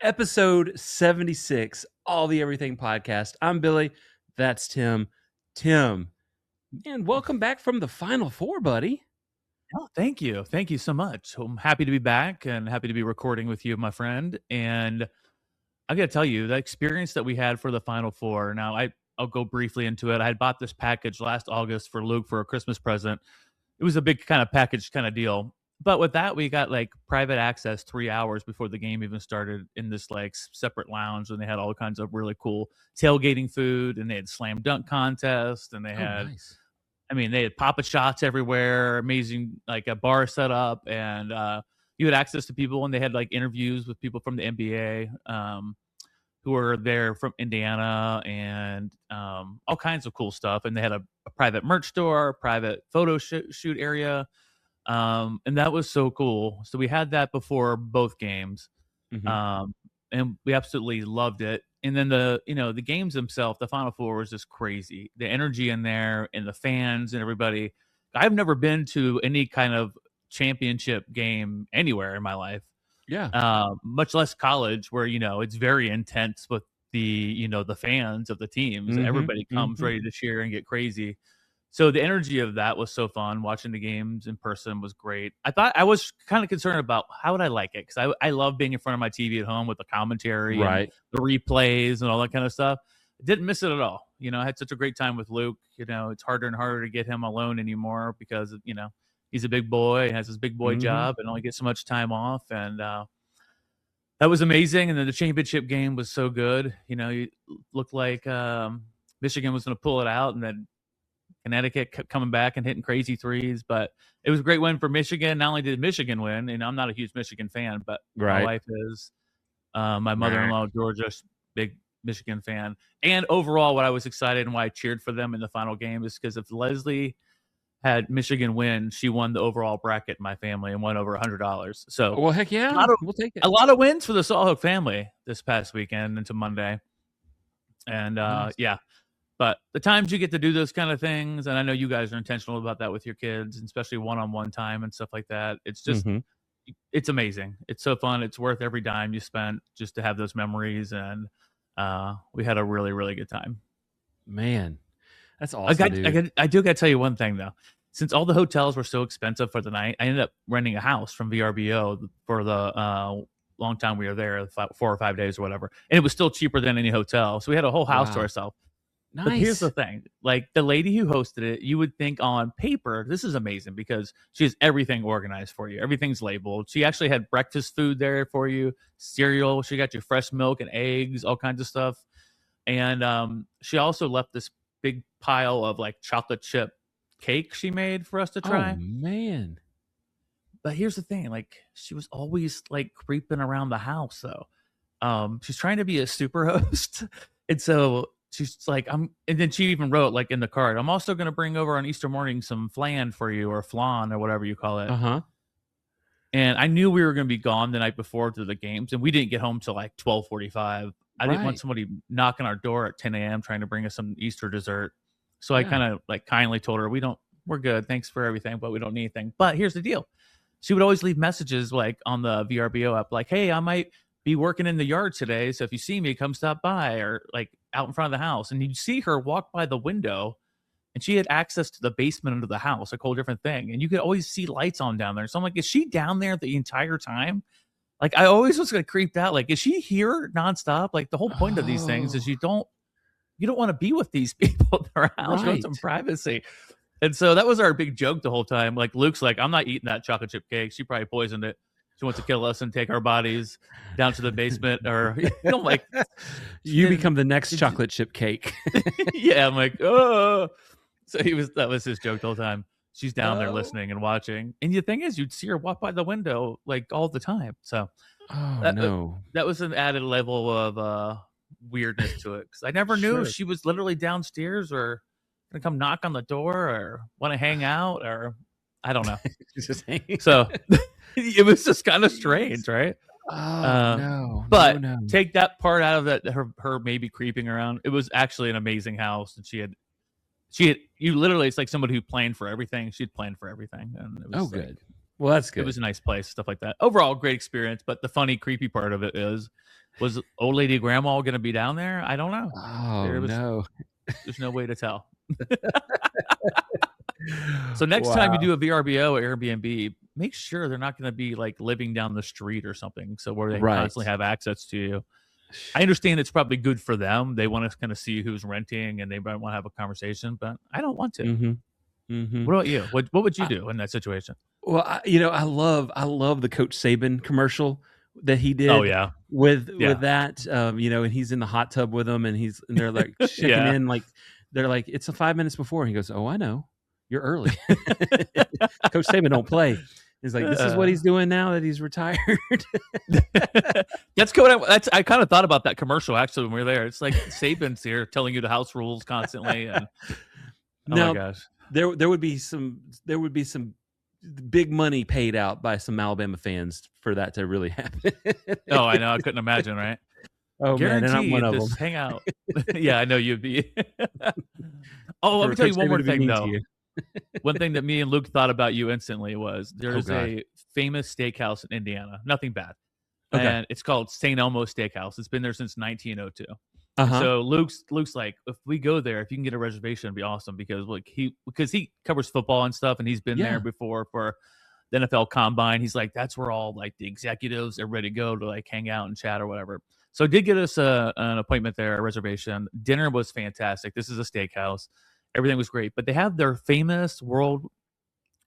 Episode 76, All the Everything Podcast. I'm Billy. That's Tim. Tim, man, welcome back from the Final Four, buddy. Oh, thank you. Thank you so much. I'm happy to be back and happy to be recording with you, my friend. And I got to tell you, the experience that we had for the Final Four. Now, I'll go briefly into it. I had bought this package last August for Luke for a Christmas present. It was a big kind of package kind of deal. But with that, we got like private access 3 hours before the game even started in this like separate lounge, and they had all kinds of really cool tailgating food, and they had slam dunk contest, and they had Nice. they had Papa Shots everywhere, amazing, like a bar set up, and you had access to people, and they had like interviews with people from the NBA who were there from Indiana, and all kinds of cool stuff. And they had a private merch store, private photo shoot area, and that was so cool. So we had that before both games, and we absolutely loved it. And then the games themselves, the Final Four was just crazy. The energy in there and the fans and everybody. I've never been to any kind of championship game anywhere in my life. Yeah. Much less college, where it's very intense with the fans of the teams. Everybody comes ready to cheer and get crazy. So the energy of that was so fun. Watching the games in person was great. I was kind of concerned about how would I like it, because I love being in front of my TV at home with the commentary, Right. and the replays and all that kind of stuff. Didn't miss it at all. I had such a great time with Luke. It's harder and harder to get him alone anymore because he's a big boy and has his big boy job and only gets so much time off. And that was amazing. And then the championship game was so good. It looked like Michigan was going to pull it out, and then Connecticut kept coming back and hitting crazy threes. But it was a great win for Michigan. Not only did Michigan win, and I'm not a huge Michigan fan, but my wife is. My mother-in-law, Georgia's big Michigan fan. And overall, what I was excited and why I cheered for them in the final game is because if Leslie had Michigan win, she won the overall bracket in my family and won over $100. So, well, heck yeah, we'll take it. A lot of wins for the Sawhook family this past weekend into Monday. And Nice. yeah, but the times you get to do those kind of things, and I know you guys are intentional about that with your kids, and especially one-on-one time and stuff like that. It's just, it's amazing. It's so fun. It's worth every dime you spent just to have those memories. And we had a really, really good time. Man, that's awesome. I do got to tell you one thing though. Since all the hotels were so expensive for the night, I ended up renting a house from VRBO for the long time we were there, 4 or 5 days or whatever. And it was still cheaper than any hotel. So we had a whole house to ourselves. Nice. But here's the thing, like the lady who hosted it, you would think on paper, this is amazing because she has everything organized for you. Everything's labeled. She actually had breakfast food there for you, cereal. She got you fresh milk and eggs, all kinds of stuff. And she also left this big pile of like chocolate chip cake she made for us to try. Oh, man. But here's the thing, like she was always like creeping around the house though. She's trying to be a super host. And so she's like, and then she even wrote like in the card, I'm also going to bring over on Easter morning some flan for you, or flan, or whatever you call it. And I knew we were going to be gone the night before to the games, and we didn't get home till like 12:45. I didn't want somebody knocking our door at 10 a.m. trying to bring us some Easter dessert. So I kind of like kindly told her, we're good. Thanks for everything, but we don't need anything. But here's the deal. She would always leave messages like on the VRBO app, like, hey, I might be working in the yard today, so if you see me, come stop by, or like out in front of the house. And you'd see her walk by the window, and she had access to the basement under the house, a whole different thing. And you could always see lights on down there. So I'm like, is she down there the entire time? Like, I always was like creeped out. Like, is she here nonstop? Like, the whole point of these things is you don't want to be with these people in their house. You want some privacy. And so that was our big joke the whole time. Like, Luke's like, I'm not eating that chocolate chip cake. She probably poisoned it. She wants to kill us and take our bodies down to the basement, or I'm like, you become the next chocolate chip cake. Yeah, I'm like, oh. So that was his joke the whole time. She's down there listening and watching. And the thing is, you'd see her walk by the window like all the time. So that was an added level of weirdness to it, because I never knew she was literally downstairs or gonna come knock on the door or want to hang out, or I don't know. So it was just kind of strange, right? But take that part out of that, her maybe creeping around. It was actually an amazing house, and she had you literally, it's like somebody who planned for everything. She'd planned for everything, and it was good. Well, that's good. It was a nice place, stuff like that. Overall, great experience. But the funny, creepy part of it is Was old lady grandma going to be down there? I don't know. Oh no. There's no way to tell. So next time you Wow. do a VRBO or Airbnb, make sure they're not going to be like living down the street or something, so where they Right. constantly have access to you. I understand it's probably good for them. They want to kind of see who's renting and they might want to have a conversation, but I don't want to. Mhm. Mhm. What about you? What would you I do in that situation? well, I love the Coach Saban commercial that he Oh did yeah, with yeah, that, and he's in the hot tub with them, and they're, like, checking yeah. in, like, they're like, "It's 5 minutes before," and he goes, "Oh, I know. You're early." Coach Saban don't play. He's like, "This is what Uh, he's doing now that he's retired." that's good. I kind of thought about that commercial actually when we were there. It's like Saban's here telling you the house rules constantly, and oh my Now, gosh. there would be some big money paid out by some Alabama fans for that to really happen. Oh, I know. I couldn't imagine, right? Oh, man, and I'm one Guaranteed of them. this hangout. Yeah, I know you'd be. Oh, let For me tell Coach you one Saban more to be thing mean to though. you. One thing that me and Luke thought about you instantly was Oh, there's god. a famous steakhouse in Indiana. Nothing bad. Okay. And it's called St. Elmo Steakhouse. It's been there since 1902. And Uh-huh. so Luke's like, if we go there, if you can get a reservation, it'd be awesome because he covers football and stuff, and he's been there Yeah. before for the NFL Combine. He's like, that's where all like the executives are ready to go to like hang out and chat or whatever. So did get us an appointment there, a reservation. Dinner was fantastic. This is a steakhouse. Everything was great, but they have their famous world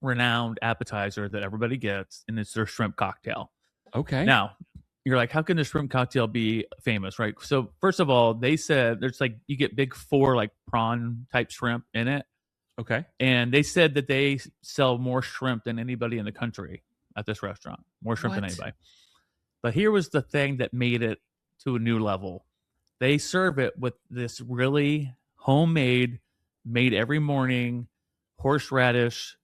renowned appetizer that everybody gets, and it's their shrimp cocktail. Okay. Now, you're like, how can the shrimp cocktail be famous, right? So first of all, they said there's like you get big four like prawn type shrimp in it, Okay. and they said that they sell more shrimp than anybody in the country at this restaurant, more shrimp than What? anybody. But here was the thing that made it to a new level. They serve it with this really homemade, made every morning horseradish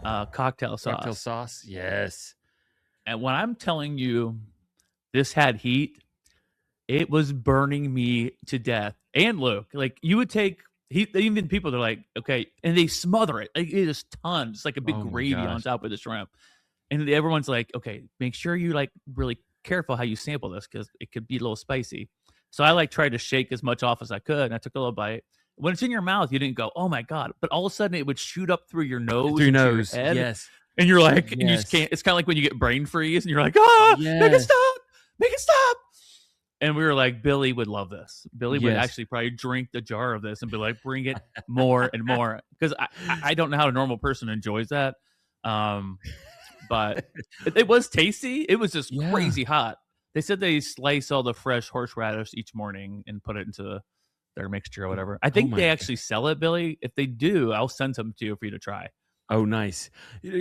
cocktail Cocktail sauce. sauce? Yes. And when I'm telling you this had heat, it was burning me to death. And Luke, like you would take even people they're like, okay, and they smother it. Like, it is tons, like a big Oh my gravy on gosh. top of the shrimp. And everyone's like, okay, make sure you like really careful how you sample this because it could be a little spicy. So I like tried to shake as much off as I could, and I took a little bite. When it's in your mouth, you didn't go, oh my God. But all of a sudden it would shoot up through your Through nose your into your nose. head. Yes. And you're like, and you just Yes. can't. It's kind of like when you get brain freeze and you're like, ah, make it Yes. stop, make it stop. And we were like, Billy would love this. Billy would Yes. actually probably drink the jar of this and be like, bring it more and more. Because I don't know how a normal person enjoys that. But it was tasty. It was just Yeah. crazy hot. They said they slice all the fresh horseradish each morning and put it into their mixture or whatever. I think my they god. actually sell it, Billy. If they do, I'll send some to you for you to try. Oh, nice.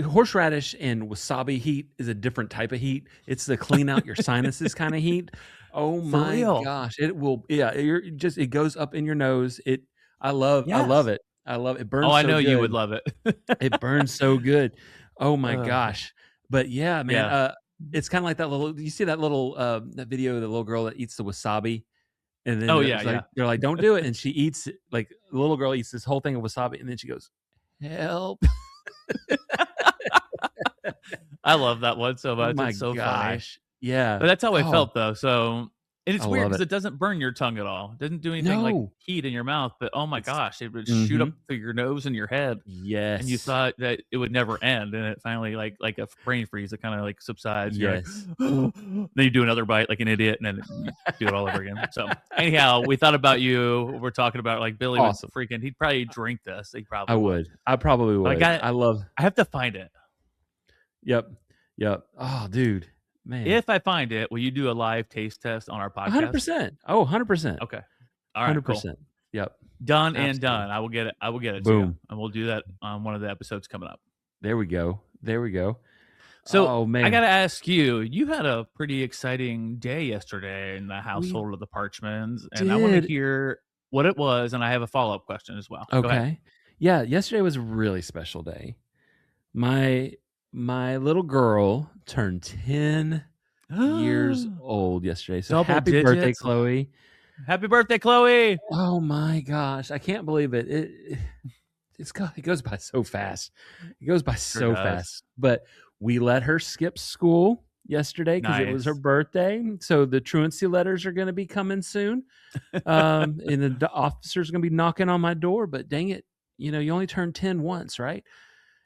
Horseradish and wasabi heat is a different type of heat. It's the clean out your sinuses kind of heat. Oh For my real. gosh. It will, yeah, it goes up in your nose. I love Yes. it. I love it. It Oh, burns I so know you would good. love it. It burns so good. Oh my Ugh. gosh. But yeah, man, Yeah. it's kind of like you see that little that video of the little girl that eats the wasabi, and then Oh, it yeah, was yeah. like they're like, "Don't do it," and she eats it. Like the little girl eats this whole thing of wasabi, and then she goes, "Help!" I love that one so Oh much. my It's so funny. gosh. Yeah. But that's how I Oh, felt though. So, and I it's weird love because it. it doesn't burn your tongue at all. It doesn't do anything like No. heat in your mouth, but oh my It's gosh, it would shoot up mhm. through your nose and your head. And you Yes. thought that it would never end. And it finally like a brain freeze, it kind of like subsides. You're like, Yes. then you do another bite like an idiot, and then you do it all over again. So anyhow, we thought about you. We're talking about like Billy would Awesome. he'd probably drink this. He I probably would. would. I probably But would. I love I have to find it. Yep. Yep. Oh, dude. Man. If I find it, will you do a live taste test on our podcast? 100%. Oh, 100%. Okay. All right. Cool. 100%. Yep. Done and Absolutely. done. I will get it. I will get it to you, Boom. and we'll do that on one of the episodes coming up. There we go. There we go. So Oh, I man. got to ask you. You had a pretty exciting day yesterday in the We household of the Parchmans, and I want to did. hear what it was, and I have a follow up question as well. Go ahead. Okay. Yeah, yesterday was a really special day. My little girl turned 10 years old yesterday. So Double happy birthday, digits. Chloe. Happy birthday, Chloe! Oh my gosh, I can't believe it. It goes by so fast. It goes by Sure so does. fast. But we let her skip school yesterday because it was her Nice. birthday. So the truancy letters are going to be coming soon. And the officer's going to be knocking on my door, but dang it, you only turn 10 once, right?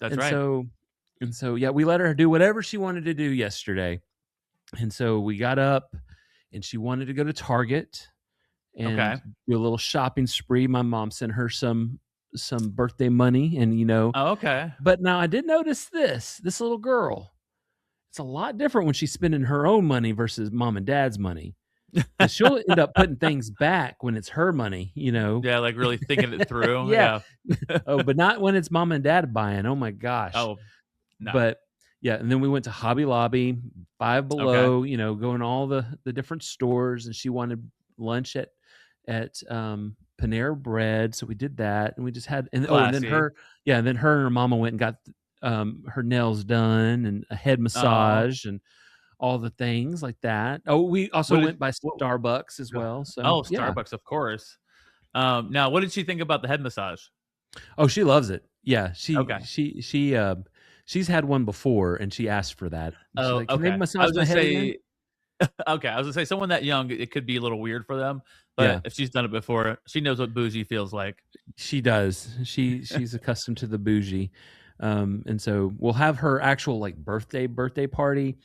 That's And right. so, yeah, we let her do whatever she wanted to do yesterday. And so we got up and she wanted to go to Target and Okay. do a little shopping spree. My mom sent her some birthday money and Oh, okay. but now I did notice this little girl, it's a lot different when she's spending her own money versus mom and dad's money. Because she'll end up putting things back when it's her money. Yeah, like really thinking it through. Yeah. Yeah. Oh, but not when it's mom and dad buying. Oh my gosh. Oh, no. But yeah, and then we went to Hobby Lobby, Five Okay. Below, going all the different stores, and she wanted lunch at Panera Bread, so we did that, and we just had and then Classy. and then her and her mama went and got her nails done and a head Oh, massage and all the things like that. Oh, we also what did went by what Starbucks as go well. So Oh, yeah. Starbucks, of course. Now what did she think about the head massage? Oh, she loves it. Yeah, Okay. she's had one before, and she asked for that. She's Oh, like, "Can they okay. I massage was my gonna head again?" say okay, I was gonna say someone that young, it could be a little weird for them, but Yeah, if she's done it before, she knows what bougie feels like. she does. She's accustomed to the bougie, and so we'll have her actual like birthday party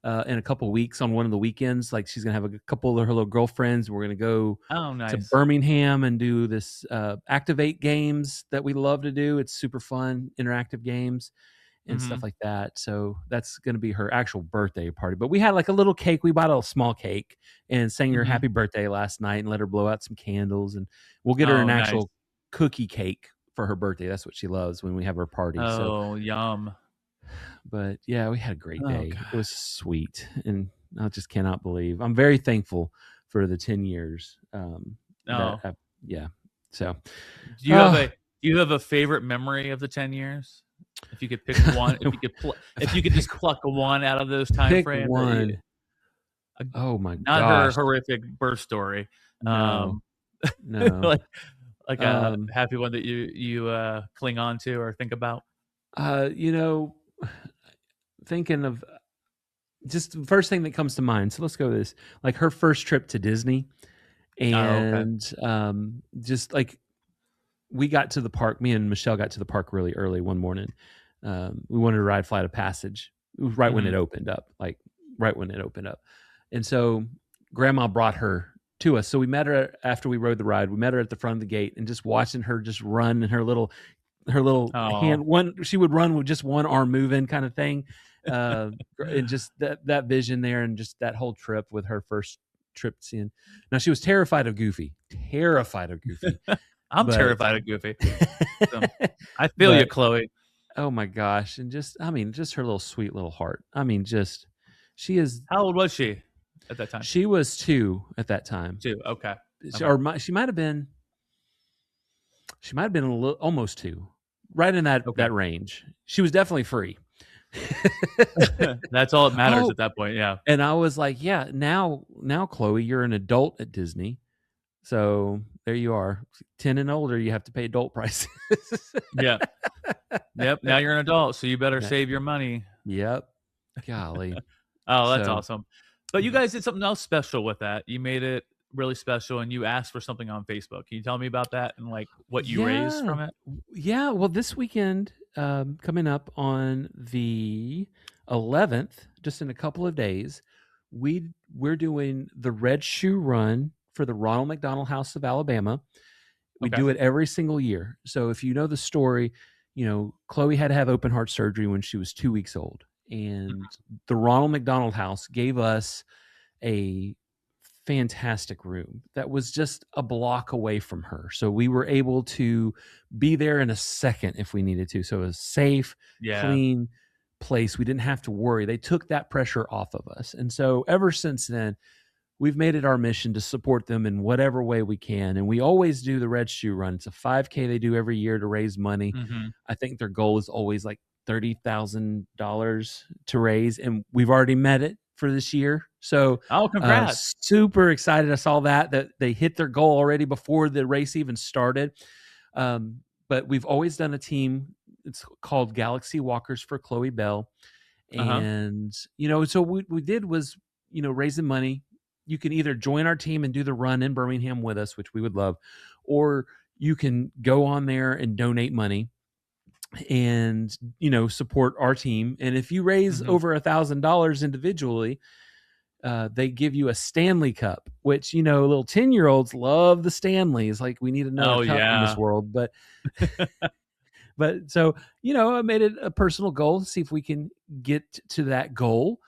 in a couple weeks on one of the weekends. Like she's gonna have a couple of her little girlfriends. We're gonna go Oh, to nice. Birmingham and do this activate games that we love to do. It's super fun, interactive games and stuff Mhm. like that. So that's going to be her actual birthday party. But we had like a little cake. We bought a small cake and sang her Mhm. happy birthday last night and let her blow out some candles. And we'll get her an Oh, nice. actual cookie cake for her birthday. That's what she loves when we have her party. So, Oh, yum. but yeah, we had a great Oh day. It god. was sweet. And I just cannot believe I'm very thankful for the 10 years that, Oh. yeah. So, Do you have oh, a do you have a favorite memory of the 10 years? If you could pick one, if if I you could just pluck one out of those time pick frames that you one, uh, oh my not her gosh. horrific birth story, No, um, no. like a Um, happy one that you cling on to or think about? uh, you know, thinking of just the first thing that comes to mind. So let's go with this. Like her first trip to Disney, Oh, okay. and just like we got to the park. Me and Michelle got to the park really early one morning. We wanted to ride Flight of Passage. It was right when it Mhm. opened up, like right when it opened up. And so Grandma brought her to us. So we met her after we rode the ride. We met her at the front of the gate and just watching her just run in her little Oh. hand, one she would run with just one arm moving kind of thing, uh and just that vision there and just that whole trip with her first trip seeing. Now she was terrified of Goofy, I'm but terrified of Goofy. So, I feel you, but Chloe. oh my gosh, and just I mean just her little sweet little heart. I mean just she is How old was she at that time? she was 2 at that time. 2, okay. She, Okay. or she might have been a little almost 2, right in Okay. that range. She was definitely free. That's all that matters Oh, at that point, yeah. and I was like, "Yeah, now, Chloe, you're an adult at Disney, so there you are. 10 and older, you have to pay adult prices." Yeah. Yep, now you're an adult, so you better Yeah. save your money. Yep. Golly. Oh, that's So, awesome. But you but guys did something else special with that. You made it really special, and you asked for something on Facebook. Can you tell me about that and, like, what you raised yeah. from it? Yeah, well, this weekend, coming up on the 11th, just in a couple of days, we're doing the Red Shoe Run for the Ronald McDonald House of Alabama. We Okay. do it every single year. So if you know the story, Chloe had to have open heart surgery when she was 2 weeks old. And the Ronald McDonald House gave us a fantastic room that was just a block away from her. So we were able to be there in a second if we needed to. So it was safe, Yeah. clean place. We didn't have to worry. They took that pressure off of us. And so ever since then, we've made it our mission to support them in whatever way we can. And we always do the Red Shoe Run. It's a 5K they do every year to raise money. Mhm. I think their goal is always like $30,000 to raise, and we've already met it for this year. So Oh, congrats. super excited. I saw that they hit their goal already before the race even started. But we've always done a team. It's called Galaxy Walkers for Chloe Bell, And, so what we did was, raise the money. You can either join our team and do the run in Birmingham with us, which we would love, or you can go on there and donate money and, support our team. And if you raise over $1,000 individually, they give you a Stanley Cup, which, little 10-year-olds love the Stanleys. Like, we need another cup in this world. But so, I made it a personal goal to see if we can get to that goal,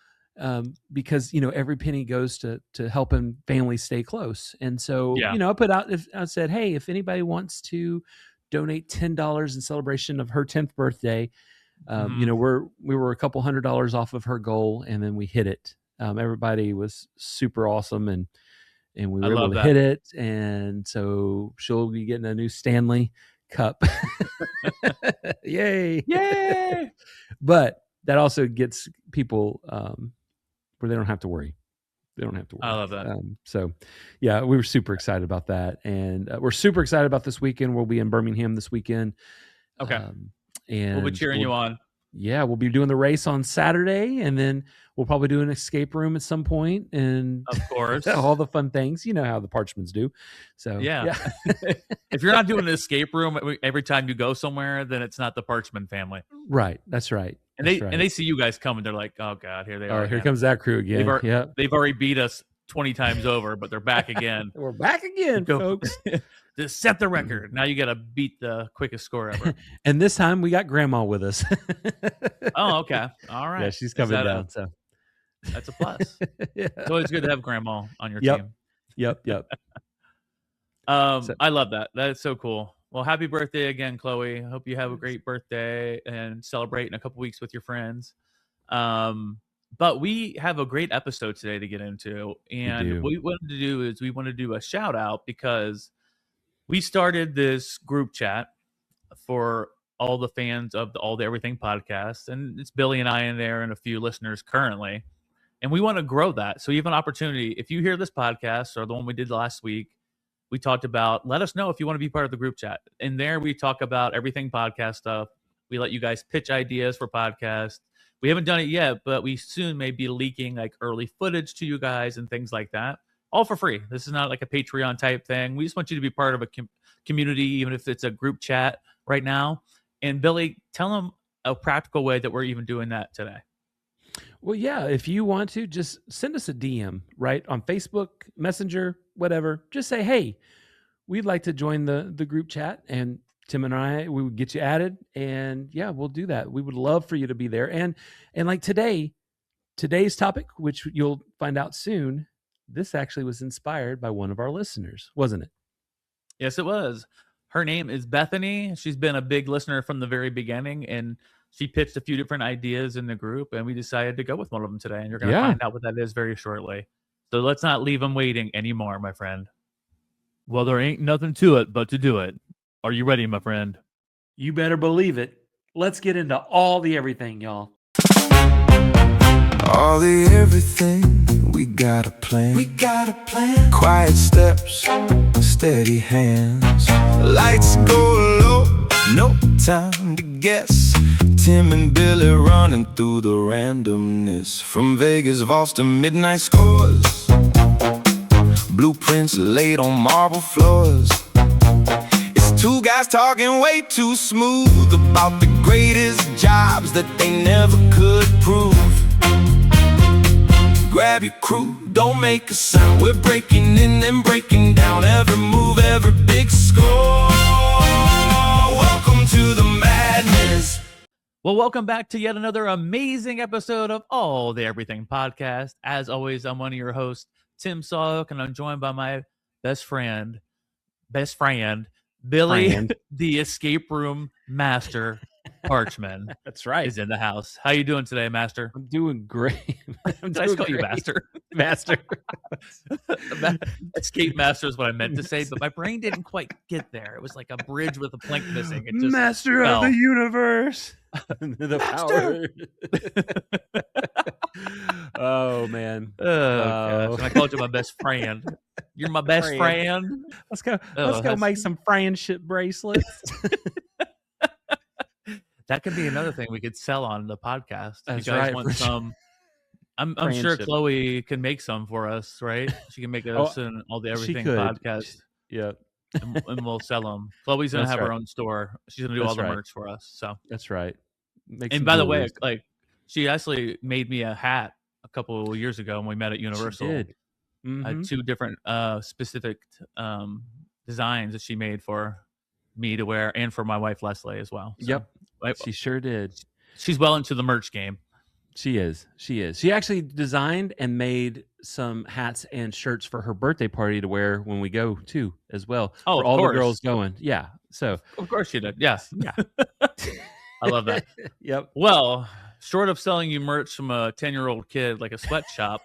because, every penny goes to helping families stay close. And so, I said, hey, if anybody wants to donate $10 in celebration of her 10th birthday, we were a couple $100 off of her goal, and then we hit it. Everybody was super awesome, and we were able to hit it. And so she'll be getting a new Stanley Cup. Yay. But that also gets people where they don't have to worry. I love that. So yeah, we were super excited about that. And we're super excited about this weekend. We'll be in Birmingham this weekend. Okay. And we'll be cheering you on. Yeah, we'll be doing the race on Saturday, and then we'll probably do an escape room at some point, and of course, all the fun things. You know how the Parchmans do. So yeah. If you're not doing an escape room every time you go somewhere, then it's not the Parchman family. Right. That's right. And they see you guys coming. They're like, oh God, here they are. Here comes that crew again. They've already beat us 20 times over, but they're back again. We're back again, folks. Just set the record. Now you got to beat the quickest score ever. And this time we got Grandma with us. Oh, okay. All right. Yeah, she's coming down. So that's a plus. Yeah. It's always good to have Grandma on your team. Yep. I love that. That's so cool. Well, happy birthday again, Chloe. I hope you have a great birthday and celebrate in a couple weeks with your friends. But we have a great episode today to get into. And what we wanted to do is we want to do a shout out, because we started this group chat for all the fans of the All the Everything podcast. And it's Billy and I in there and a few listeners currently. And we want to grow that. So you have an opportunity. If you hear this podcast or the one we did last week, we talked about, let us know if you want to be part of the group chat. In there, we talk about everything podcast stuff. We let you guys pitch ideas for podcasts. We haven't done it yet, but we soon may be leaking like early footage to you guys and things like that, all for free. This is not like a Patreon type thing. We just want you to be part of a community, even if it's a group chat right now. And Billy, tell them a practical way that we're even doing that today. Well, yeah, if you want to, just send us a DM, right? On Facebook, Messenger, whatever. Just say, hey, we'd like to join the group chat, and Tim and I, we would get you added, and yeah, we'll do that. We would love for you to be there. And like today's topic, which you'll find out soon, this actually was inspired by one of our listeners, wasn't it? Yes, it was. Her name is Bethany. She's been a big listener from the very beginning, and she pitched a few different ideas in the group, and we decided to go with one of them today, and you're going to find out what that is very shortly. So let's not leave them waiting anymore, my friend. Well, there ain't nothing to it but to do it. Are you ready, my friend? You better believe it. Let's get into all the everything, y'all. All the everything, we got a plan. We got a plan. Quiet steps, steady hands. Lights go low, no time to guess. Tim and Billy running through the randomness. From Vegas vaults to midnight scores. Blueprints laid on marble floors. It's two guys talking way too smooth about the greatest jobs that they never could prove. Grab your crew, don't make a sound. We're breaking in and breaking down every move, every big score. Welcome to the madness. Well, welcome back to yet another amazing episode of All the Everything podcast. As always, I'm one of your hosts, Tim Sawhook, and I'm joined by my best friend, Billy, the escape room master, Parchman. That's right. Is in the house. How you doing today, Master? I'm doing great. Did I call you Master? Master. Escape Master is what I meant to say, but my brain didn't quite get there. It was like a bridge with a plank missing. It just Master fell. of the universe. The power. Oh, man. Gosh. I called you my best friend. You're my best friend. Let's go make some friendship bracelets. That could be another thing we could sell on the podcast. If you That's guys right. want some, I'm Crayon sure ship. Chloe can make some for us, right? She can make us an all the She everything could. podcast, Yeah. and we'll sell them. Chloe's gonna That's have her right. own store. She's gonna do all That's the right. merch for us. So, That's right. Make and some by the way, jewelry. like she actually made me a hat a couple of years ago when we met at She Universal. did. I had 2 different specific designs that she made for me to wear and for my wife Leslie as well. So, Yep. She sure did. she's well into the merch game. She is. She is. She actually designed and made some hats and shirts for her birthday party to wear when we go too, as well. Oh, for of all course. the girls going. Yeah. So Of course she did. Yes. yeah. I love that. Yep. Well, short of selling you merch from a 10-year-old kid like a sweatshop,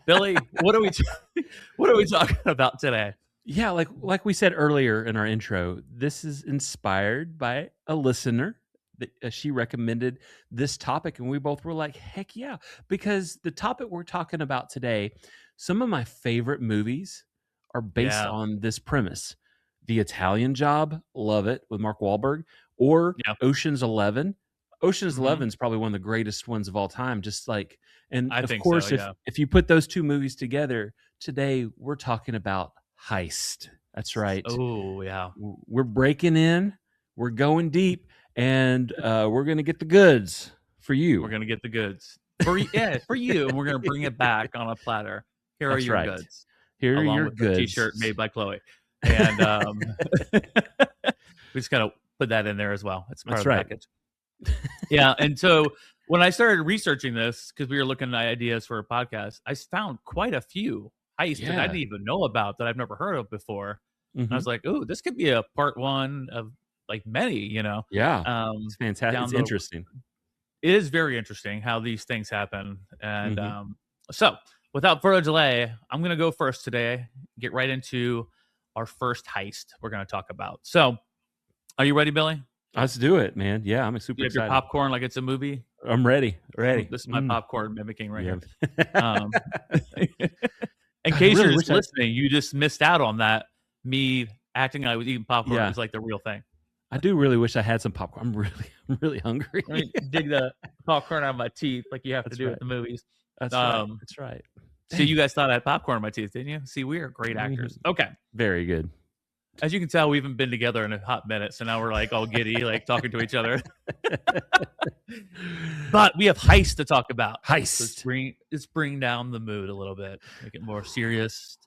Billy, what are we talking about today? Yeah, like we said earlier in our intro, this is inspired by a listener that she recommended this topic, and we both were like, heck yeah, because the topic we're talking about today, some of my favorite movies are based Yeah. on this premise. The Italian Job, love it, with Mark Wahlberg, or Yeah. Ocean's 11. Ocean's Mhm. 11 is probably one of the greatest ones of all time. Just like, and I of think course, so, yeah. if you put those two movies together, today we're talking about Heist. That's right. Oh, yeah. We're breaking in, we're going deep, and we're gonna get the goods for you. We're gonna get the goods for you, and we're gonna bring it back on a platter. Here That's are your right. goods. Here are along your with goods. the T-shirt made by Chloe, and we just gotta put that in there as well. It's part That's of the right. package. Yeah, and so when I started researching this, because we were looking at ideas for a podcast, I found quite a few heists that I Yeah. didn't even know about that I've never heard of before. And I Mhm. was like, "Oh, this could be a part one of like many." Yeah, it's fantastic. down It's the- interesting. It is very interesting how these things happen. And Mhm. so, without further delay, I'm going to go first today. Get right into our first heist we're going to talk about. So, are you ready, Billy? Let's do it, man. Yeah, I'm super You have your excited. popcorn like it's a movie. I'm ready. Ready. This is my popcorn mimicking right Yeah. here. Um, in I case really you're wish just I- listening, you just missed out on that. Me acting like I was eating popcorn Yeah. was like the real thing. I do really wish I had some popcorn. I'm really hungry. Let me dig the popcorn out of my teeth like you have That's to do right. at the movies. That's Um, right. That's right. So you guys thought I had popcorn in my teeth, didn't you? See, we are great actors. Okay. Very good. As you can tell, we haven't been together in a hot minute, so now we're like all giddy, like talking to each other. But we have Heist to talk about. So Heist. let's bring down the mood a little bit, make it more serious.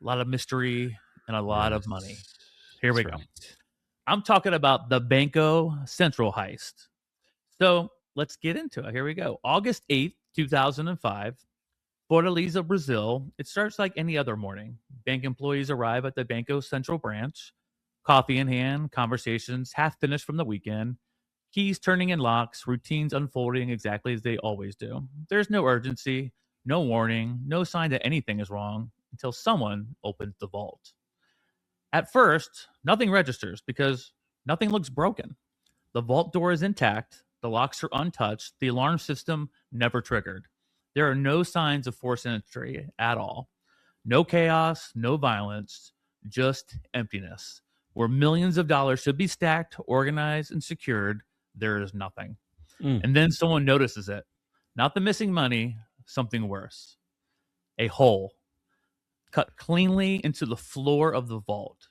A lot of mystery and a lot of money. Here we That's go. right. I'm talking about the Banco Central heist. So let's get into it. Here we go. August 8th, 2005. Fortaleza, Brazil. It starts like any other morning. Bank employees arrive at the Banco Central branch, coffee in hand, conversations half finished from the weekend, keys turning in locks, routines unfolding exactly as they always do. There's no urgency, no warning, no sign that anything is wrong until someone opens the vault. At first, nothing registers because nothing looks broken. The vault door is intact, the locks are untouched, the alarm system never triggered. There are no signs of forced entry at all. No chaos, no violence, just emptiness. Where millions of dollars should be stacked, organized, and secured, there is nothing. And then someone notices it. Not the missing money, something worse. A hole cut cleanly into the floor of the vault.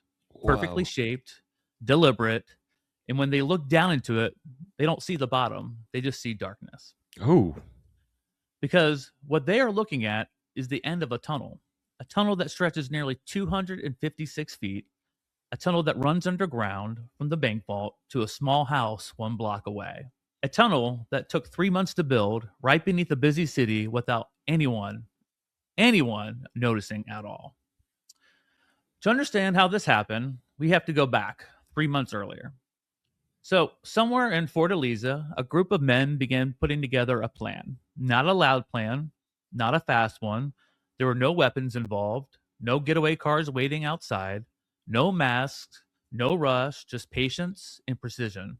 Perfectly Whoa. shaped, deliberate, and when they look down into it, they don't see the bottom. They just see darkness. Oh. Because what they are looking at is the end of a tunnel that stretches nearly 256 feet, a tunnel that runs underground from the bank vault to a small house 1 block away. A tunnel that took 3 months to build right beneath a busy city without anyone noticing at all. To understand how this happened, we have to go back 3 months earlier. So, somewhere in Fortaleza, a group of men began putting together a plan. Not a loud plan, not a fast one. There were no weapons involved, no getaway cars waiting outside, no masks, no rush, just patience and precision.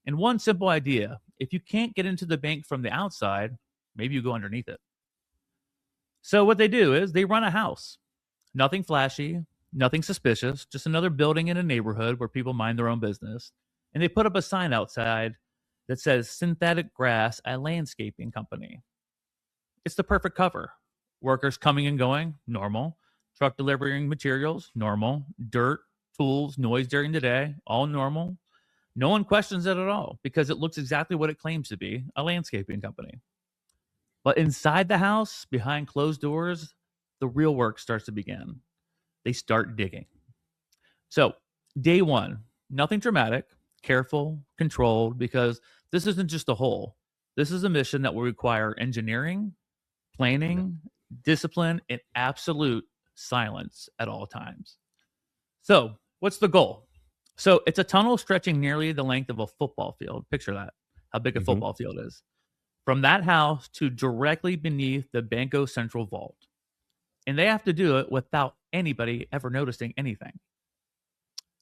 And one simple idea: if you can't get into the bank from the outside, maybe you go underneath it. So, what they do is they run a house. Nothing flashy, nothing suspicious, just another building in a neighborhood where people mind their own business. And they put up a sign outside that says Synthetic Grass, a landscaping company. It's the perfect cover. Workers coming and going, normal. Truck delivering materials, normal. Dirt, tools, noise during the day, all normal. No one questions it at all because it looks exactly what it claims to be, a landscaping company. But inside the house, behind closed doors, the real work starts to begin. They start digging. So, day one, nothing dramatic, careful, controlled, because this isn't just a hole. This is a mission that will require engineering, planning, discipline, and absolute silence at all times. So, what's the goal? So, it's a tunnel stretching nearly the length of a football field. Picture that, how big a football field is. From that house to directly beneath the Banco Central vault. And they have to do it without anybody ever noticing anything.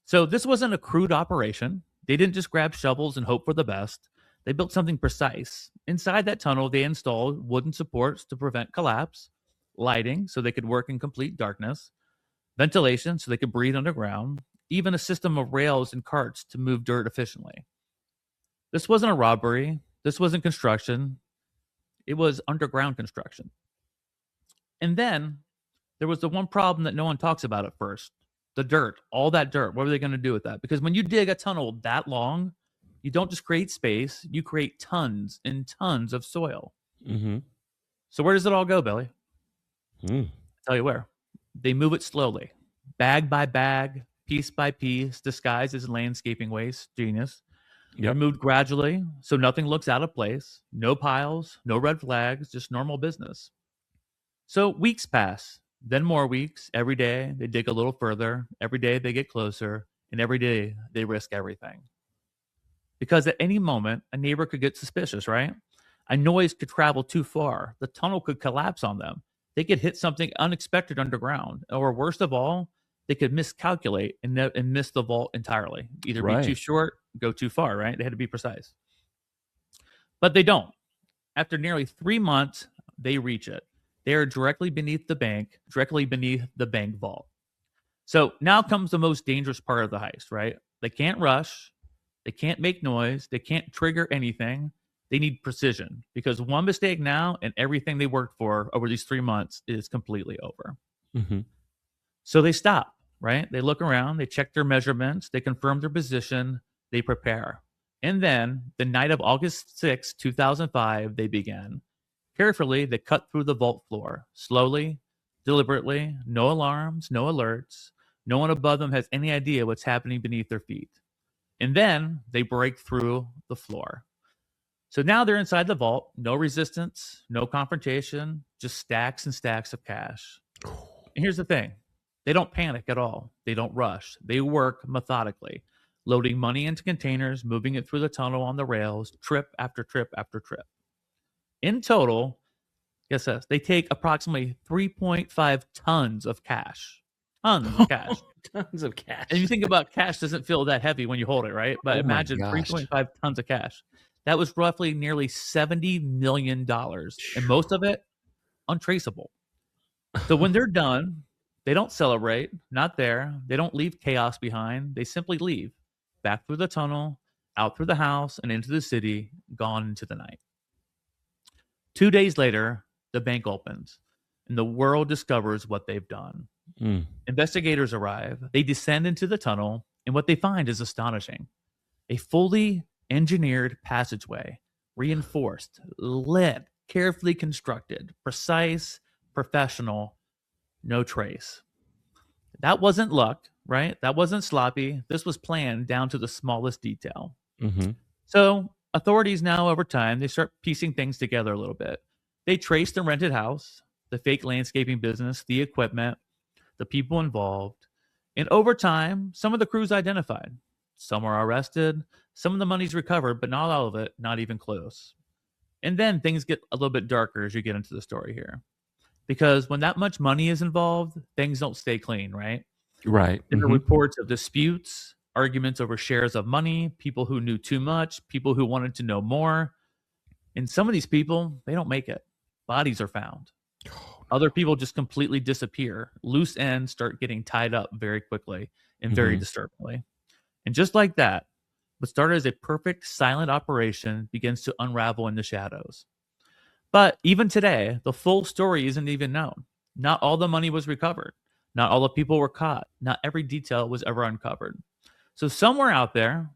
So, this wasn't a crude operation. They didn't just grab shovels and hope for the best. They built something precise. Inside that tunnel, they installed wooden supports to prevent collapse, lighting so they could work in complete darkness, ventilation so they could breathe underground, even a system of rails and carts to move dirt efficiently. This wasn't a robbery. This wasn't construction. It was underground construction. And then there was the one problem that no one talks about at first. The dirt, all that dirt. What are they going to do with that? Because when you dig a tunnel that long, you don't just create space, you create tons and tons of soil. So where does it all go, Billy? I'll tell you where. They move it slowly, bag by bag, piece by piece, disguised as landscaping waste. Genius. They're moved gradually, so nothing looks out of place. No piles, no red flags, just normal business. So weeks pass, then more weeks. Every day they dig a little further. Every day they get closer, and every day they risk everything. Because at any moment, a neighbor could get suspicious, right? A noise could travel too far. The tunnel could collapse on them. They could hit something unexpected underground. Or worst of all, they could miscalculate and miss the vault entirely. Either be too short, go too far, right? They had to be precise. But they don't. After nearly 3 months, they reach it. They are directly beneath the bank vault. So now comes the most dangerous part of the heist, right? They can't rush. They can't make noise. They can't trigger anything. They need precision because one mistake now and everything they worked for over these 3 months is completely over. So they stop, right? They look around, they check their measurements, they confirm their position, they prepare. And then the night of August 6, 2005, they begin. Carefully, they cut through the vault floor, slowly, deliberately, no alarms, no alerts. No one above them has any idea what's happening beneath their feet. And then they break through the floor. So now they're inside the vault, no resistance, no confrontation, just stacks and stacks of cash. And here's the thing. They don't panic at all. They don't rush. They work methodically, loading money into containers, moving it through the tunnel on the rails, trip after trip after trip. In total, guess this, they take approximately 3.5 tons of cash. Tons of cash. Tons of cash. And you think about cash doesn't feel that heavy when you hold it, right? But imagine 3.5 tons of cash. That was roughly nearly $70 million, and most of it untraceable. So when they're done, they don't celebrate, not there. They don't leave chaos behind. They simply leave, back through the tunnel, out through the house, and into the city, gone into the night. 2 days later, the bank opens, and the world discovers what they've done. Investigators arrive. They descend into the tunnel, and what they find is astonishing. A fully engineered passageway, reinforced, lit, carefully constructed, precise, professional, no trace. That wasn't luck, right? That wasn't sloppy. This was planned down to the smallest detail. So authorities now, over time, they start piecing things together a little bit. They trace the rented house, the fake landscaping business, the equipment, the people involved. And over time, some of the crews identified. Some are arrested. Some of the money's recovered, but not all of it, not even close. And then things get a little bit darker as you get into the story here. Because when that much money is involved, things don't stay clean, right? Right. There are reports of disputes, arguments over shares of money, people who knew too much, people who wanted to know more. And some of these people, they don't make it. Bodies are found. Other people just completely disappear. Loose ends start getting tied up very quickly and very disturbingly. And just like that, what started as a perfect silent operation begins to unravel in the shadows. But even today, the full story isn't even known. Not all the money was recovered. Not all the people were caught. Not every detail was ever uncovered. So somewhere out there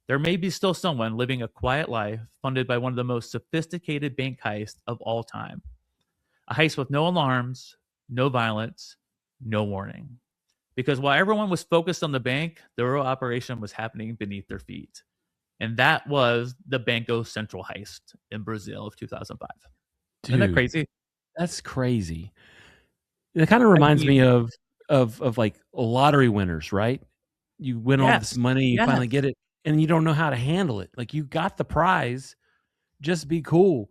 may be still someone living a quiet life funded by one of the most sophisticated bank heists of all time. A heist with no alarms, no violence, no warning. Because while everyone was focused on the bank, the real operation was happening beneath their feet. And that was the Banco Central heist in Brazil of 2005. Isn't that Dude, crazy? that's crazy. It kind of I reminds mean, me of like lottery winners, right? You win all this yes, money, you finally yes, get it, and you don't know how to handle it. Like, you got the prize, just be cool.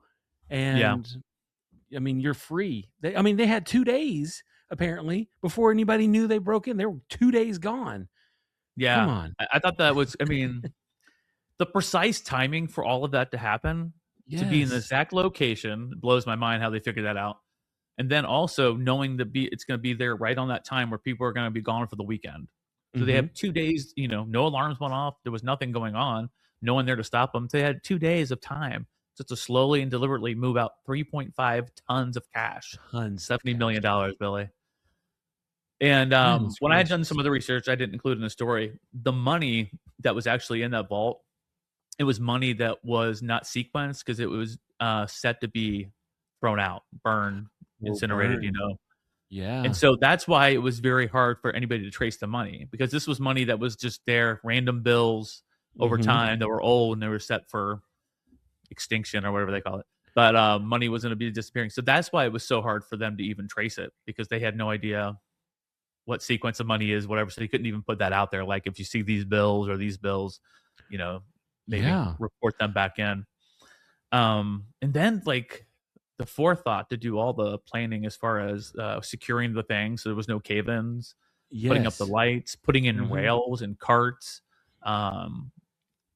yeah, And I mean, you're free. They had 2 days apparently before anybody knew they broke in. They were 2 days gone. Come yeah. on. I thought that was, I mean, the precise timing for all of that to happen, to be in the Yes. exact location, blows my mind how they figured that out. And then also knowing that it's going to be there right on that time where people are going to be gone for the weekend. So they Mhm. have 2 days, no alarms went off. There was nothing going on, no one there to stop them. They had 2 days of time just to slowly and deliberately move out 3.5 tons of cash, Tons of cash. $70 million, Billy. And Goodness when I had done some gracious. other research, I didn't include in the story the money that was actually in that vault. It was money that was not sequenced because it was set to be thrown out, burned, Will incinerated. burn. And Yeah. so that's why it was very hard for anybody to trace the money, because this was money that was just there, random bills over Mhm. time that were old and they were set for extinction or whatever they call it. But money was going to be disappearing. So that's why it was so hard for them to even trace it, because they had no idea what sequence of money is, whatever. So they couldn't even put that out there. Like, if you see these bills or these bills, you know, maybe Yeah. report them back in. And then, like, the forethought to do all the planning as far as securing the thing, so there was no cave-ins, putting up the Yes. lights, putting in Mhm. rails and carts. Um,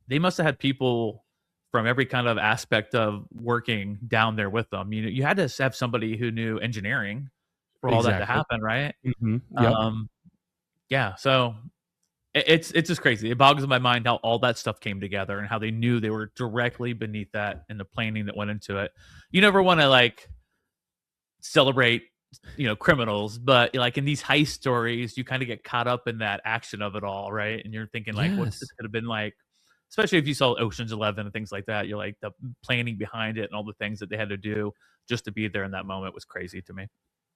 they must have had people from every kind of aspect of working down there with them. You had to have somebody who knew engineering for all that to Exactly. happen, right? Mhm. Yep. Um, yeah, so it's just crazy. It boggles my mind how all that stuff came together and how they knew they were directly beneath that and the planning that went into it. You never want to, like, celebrate, criminals, but like in these heist stories, you kind of get caught up in that action of it all, right? And you're thinking like, what this Yes. could have been like, especially if you saw Ocean's 11 and things like that. You're like, the planning behind it and all the things that they had to do just to be there in that moment was crazy to me.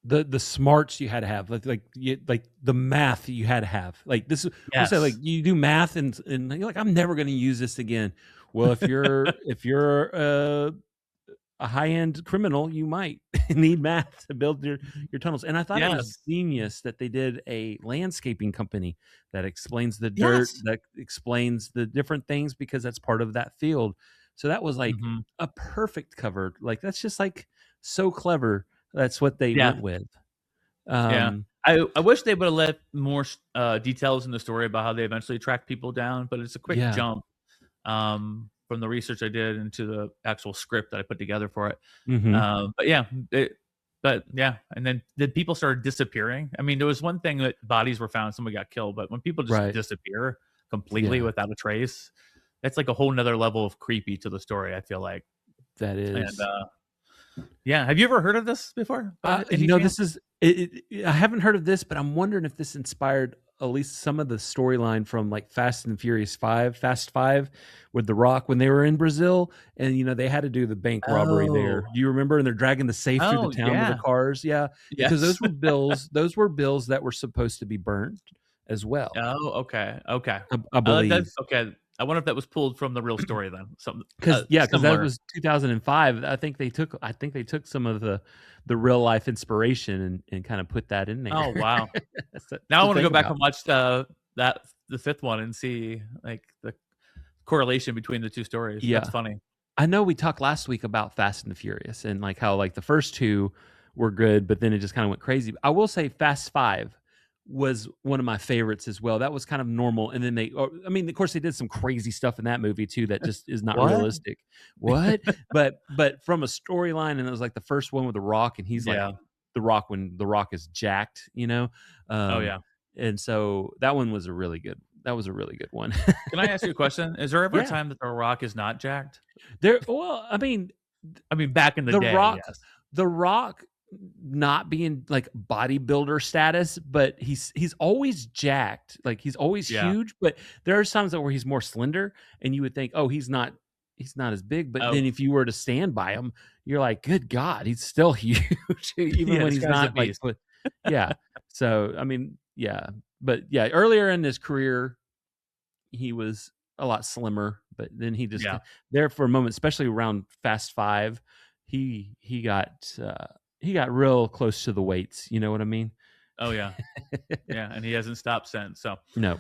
The smarts you had to have, like the math you had to have. Like, this we'll say, like, Yes. you do math and you're like, I'm never gonna use this again. Well, if you're a high-end criminal, you might need math to build your tunnels. And I thought it was Yes. genius that they did a landscaping company that explains the dirt, Yes. that explains the different things, because that's part of that field. So that was like Hmm. a perfect cover. Like, that's just like so clever. That's what they Yeah. went with. Yeah. Um, I wish they would have let more details in the story about how they eventually tracked people down, but it's a quick yeah. jump from the research I did into the actual script that I put together for it. Mhm. But yeah, and then people started disappearing. I mean, there was one thing that bodies were found, somebody got killed, but when people just Right. disappear completely Yeah. without a trace, that's like a whole nother level of creepy to the story, I feel like. That And is. yeah, have you ever heard of this before by any chance? This is I haven't heard of this, but I'm wondering if this inspired at least some of the storyline from, like, Fast and Furious 5, Fast 5, with The Rock when they were in Brazil, and, they had to do the bank robbery Oh. there. Do you remember? And they're dragging the safe through the Oh, town with the yeah. cars. Yeah, because Yes. those were bills that were supposed to be burned as well. Oh, okay, okay. I believe. That's okay. I wonder if that was pulled from the real story then, something, Because that similar. was 2005. I think they took some of the real life inspiration and kinda put that in there. Oh, wow. So Now I to wanna go think back about. and watch the 5th one and see, like, the correlation between the 2 stories. That's Yeah. funny. I know we talked last week about Fast and the Furious and, like, how, like, the first 2 were good, but then it just kinda went crazy. I will say Fast 5 was one of my favorites as well. That was kind of normal, and then I mean, of course, they did some crazy stuff in that movie too that just is not What? realistic. What? But from a storyline, and it was like the first one with The Rock, and he's like Yeah. The Rock when The Rock is jacked, Oh, Um, yeah. and so that one was a really good was a really good one. Can I ask you a question? Is there ever a Yeah. time that The Rock is not jacked? Well, I mean, I mean, back in the The day, Rock, yes. The Rock, not being like bodybuilder status, but he's always jacked. Like he's always Yeah. huge, but there are times where he's more slender, and you would think, oh, he's not as big. But Oh. then if you were to stand by him, you're like, good God, he's still huge, even Yeah, when this he's guy's a not like. beast. Yeah. So I mean, yeah, but yeah, earlier in his career, he was a lot slimmer, but then he just Yeah. there for a moment, especially around Fast Five, he got real close to the weights. You know what I mean? Oh yeah. Yeah, and he hasn't stopped since. So No.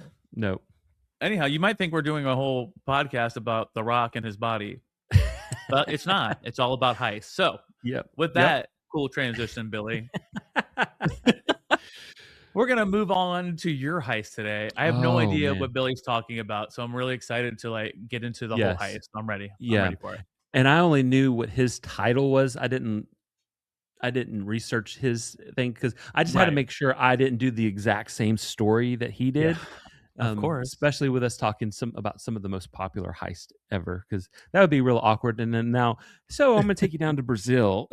anyhow, you might think we're doing a whole podcast about The Rock and his body, but it's not. It's all about heists. So Yep. with that cool transition, Billy, we're going to move on to your heist today. I have no Oh, idea man. what Billy's talking about, so I'm really excited to like get into the whole Yes. heist. I'm ready. Yeah. I'm ready for it. And I only knew what his title was. I didn't research his thing because I just had to Right. make sure I didn't do the exact same story that he did. Yeah, of course. Especially with us talking about some of the most popular heists ever, because that would be real awkward. And then now, so I'm going to take you down to Brazil.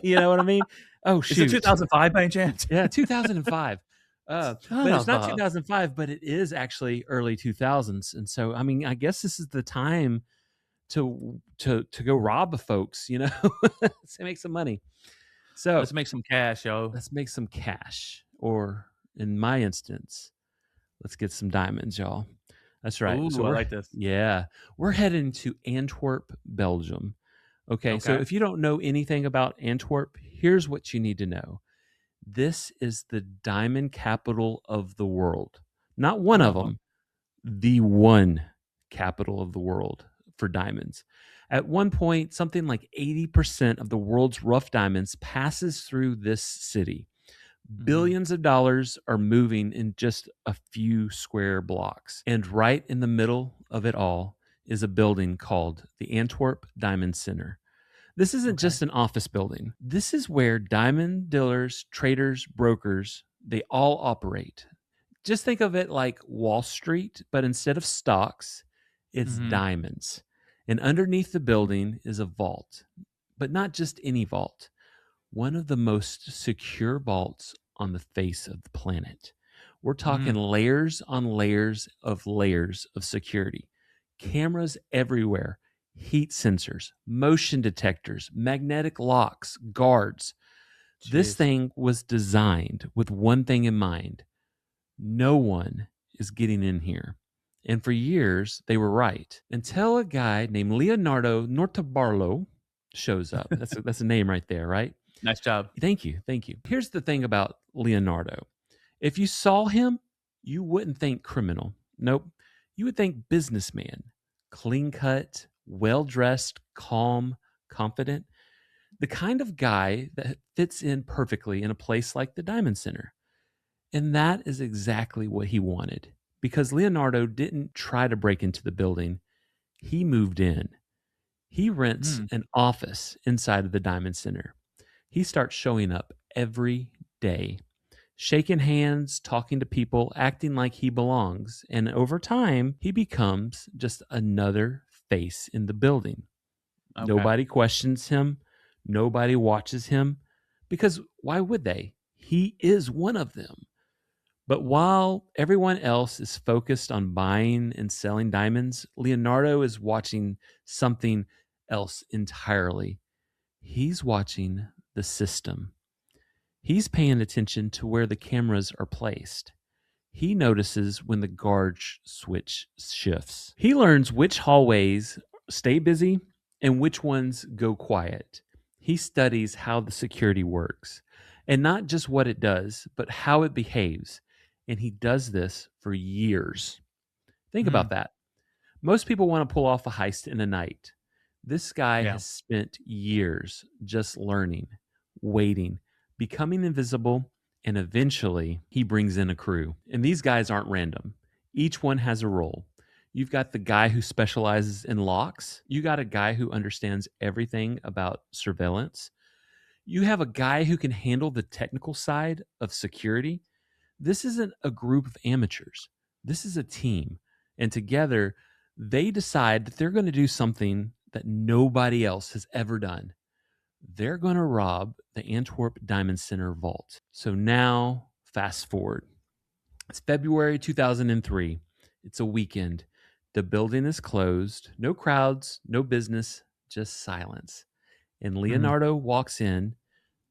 You know what I mean? Oh, shoot. Is it 2005 by any chance? Yeah, 2005. But it's not 2005, but it is actually early 2000s. And so, I mean, I guess this is the time to go rob folks, you know, to make some money. So let's make some cash, yo. Let's make some cash, or in my instance, let's get some diamonds, y'all. That's right. Ooh, So I like this. Yeah, we're heading to Antwerp, Belgium. Okay, so if you don't know anything about Antwerp, here's what you need to know. This is the diamond capital of the world. Not one of them, the one capital of the world for diamonds. At one point, something like 80% of the world's rough diamonds passes through this city. Billions of dollars are moving in just a few square blocks. And right in the middle of it all is a building called the Antwerp Diamond Center. This isn't just an office building. This is where diamond dealers, traders, brokers, they all operate. Just think of it like Wall Street, but instead of stocks, it's diamonds. And underneath the building is a vault, but not just any vault. One of the most secure vaults on the face of the planet. We're talking layers on layers of security. Cameras everywhere, heat sensors, motion detectors, magnetic locks, guards. Jeez. This thing was designed with one thing in mind. No one is getting in here. And for years, they were right. Until a guy named Leonardo Nortabarlo shows up. That's a name right there, right? Nice job. Thank you. Here's the thing about Leonardo. If you saw him, you wouldn't think criminal. Nope. You would think businessman. Clean cut, well-dressed, calm, confident. The kind of guy that fits in perfectly in a place like the Diamond Center. And that is exactly what he wanted. Because Leonardo didn't try to break into the building. He moved in. He rents an office inside of the Diamond Center. He starts showing up every day, shaking hands, talking to people, acting like he belongs. And over time, he becomes just another face in the building. Nobody questions him. Nobody watches him. Because why would they? He is one of them. But while everyone else is focused on buying and selling diamonds, Leonardo is watching something else entirely. He's watching the system. He's paying attention to where the cameras are placed. He notices when the guard switch shifts. He learns which hallways stay busy and which ones go quiet. He studies how the security works, and not just what it does, but how it behaves. And he does this for years. Think about that. Most people want to pull off a heist in a night. This guy has spent years just learning, waiting, becoming invisible, and eventually he brings in a crew. And these guys aren't random. Each one has a role. You've got the guy who specializes in locks. You got a guy who understands everything about surveillance. You have a guy who can handle the technical side of security. This isn't a group of amateurs. This is a team. And together, they decide that they're going to do something that nobody else has ever done. They're going to rob the Antwerp Diamond Center vault. So now, fast forward. It's February 2003. It's a weekend. The building is closed. No crowds, no business, just silence. And Leonardo walks in.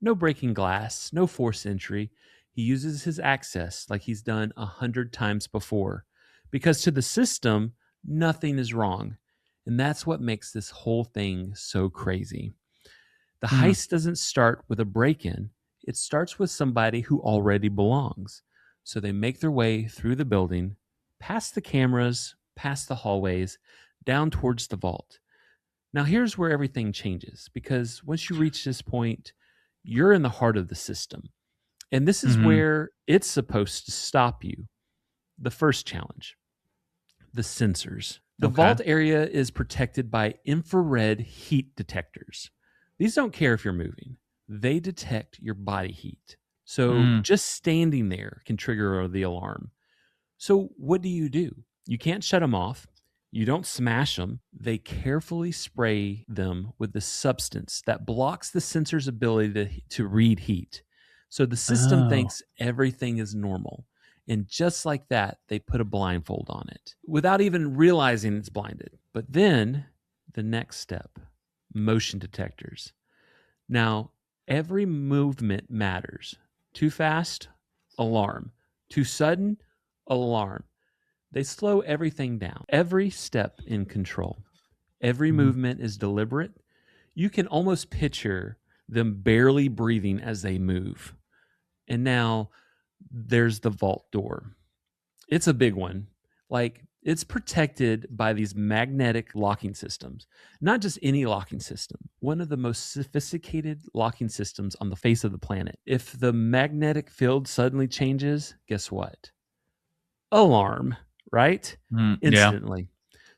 No breaking glass, no forced entry. He uses his access like he's done 100 times before. Because to the system, nothing is wrong. And that's what makes this whole thing so crazy. The heist doesn't start with a break in, it starts with somebody who already belongs. So they make their way through the building, past the cameras, past the hallways, down towards the vault. Now, here's where everything changes because once you reach this point, you're in the heart of the system. And this is where it's supposed to stop you. The first challenge, the sensors. The vault area is protected by infrared heat detectors. These don't care if you're moving. They detect your body heat. So just standing there can trigger the alarm. So what do? You can't shut them off. You don't smash them. They carefully spray them with the substance that blocks the sensor's ability to read heat. So the system thinks everything is normal. And just like that, they put a blindfold on it without even realizing it's blinded. But then the next step, motion detectors. Now, every movement matters. Too fast, alarm. Too sudden, alarm. They slow everything down. Every step in control. Every movement is deliberate. You can almost picture them barely breathing as they move. And now there's the vault door. It's a big one. Like, it's protected by these magnetic locking systems. Not just any locking system, one of the most sophisticated locking systems on the face of the planet. If the magnetic field suddenly changes, guess what? Alarm, right? Instantly.